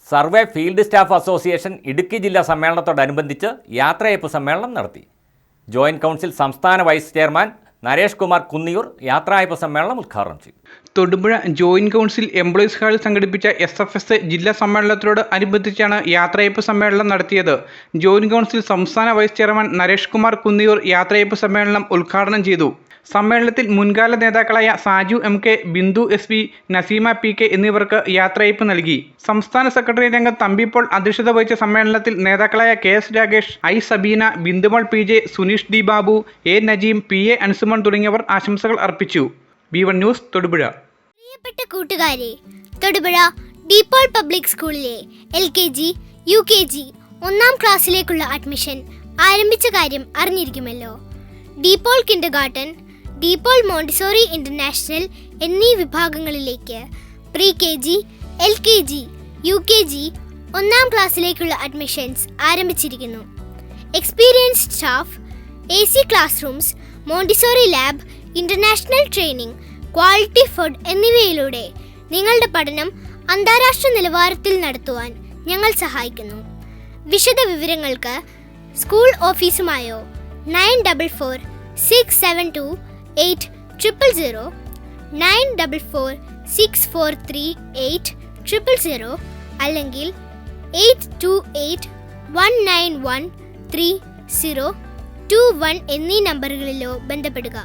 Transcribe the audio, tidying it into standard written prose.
Survey field staff association Idukki ജില്ലാ സമ്മേളനത്തോടനുബന്ധിച്ച് യാത്രയയപ്പ് സമ്മേളനം നടത്തി. ജോയിന്റ് കൗൺസിൽ സംസ്ഥാന വൈസ് ചെയർമാൻ നരേഷ് കുമാർ കുന്നിയൂർ യാത്രയയപ്പ് സമ്മേളനം ഉദ്ഘാടനം ചെയ്തു. തൊടുപുഴ ജോയിന്റ് കൗൺസിൽ എംപ്ലോയീസ് ഹാളിൽ സംഘടിപ്പിച്ച SFS ജില്ലാ സമ്മേളനത്തോട് അനുബന്ധിച്ചാണ് യാത്രയയപ്പ് സമ്മേളനം നടത്തിയത്. ജോയിന്റ് കൗൺസിൽ സംസ്ഥാന വൈസ് ചെയർമാൻ നരേഷ് കുമാർ കുന്നിയൂർ യാത്രയയപ്പ് സമ്മേളനം ഉദ്ഘാടനം ചെയ്തു. സമ്മേളനത്തിൽ മുൻകാല നേതാക്കളായ Saju MK, Bindu SV, Naseema PK എന്നിവർക്ക് യാത്രയയപ്പ് നൽകി. സംസ്ഥാന സെക്രട്ടറി രംഗം തമ്പിപ്പോൾ അധ്യക്ഷത വഹിച്ച സമ്മേളനത്തിൽ നേതാക്കളായ KS Ragesh, I Sabeena, Bindumol PJ, Suneesh D Babu, A Najeem, PA അൻസുമൻ തുടങ്ങിയവർ ആശംസകൾ അർപ്പിച്ചു. B1 news Thodupuzha. പ്രിയപ്പെട്ട കൂട്ടുകാരെ, തൊടുപുഴ ഡീപോൾ പബ്ലിക് സ്കൂളിലെ LKG, UKG 1ാം ക്ലാസ്സിലേക്കുള്ള അഡ്മിഷൻ ആരംഭിച്ച കാര്യം അറിഞ്ഞിരിക്കുമല്ലോ. DePaul kindergarten, DePaul Montessori international എന്നീ വിഭാഗങ്ങളിലേക്ക് പ്രീ KG, LKG, UKG 1ാം ക്ലാസ്സിലേക്കുള്ള അഡ്മിഷൻസ് ആരംഭിച്ചിരിക്കുന്നു. Experienced staff, AC class rooms, Montessori lab, international training, quality food എന്നിവയിലൂടെ നിങ്ങളുടെ പഠനം അന്താരാഷ്ട്ര നിലവാരത്തിൽ നടത്തുവാൻ ഞങ്ങൾ സഹായിക്കുന്നു. വിശദ വിവരങ്ങൾക്ക് സ്കൂൾ ഓഫീസുമായോ 9446728000, 9446438000 അല്ലെങ്കിൽ 8281913021 എന്നീ നമ്പറുകളിലോ ബന്ധപ്പെടുക.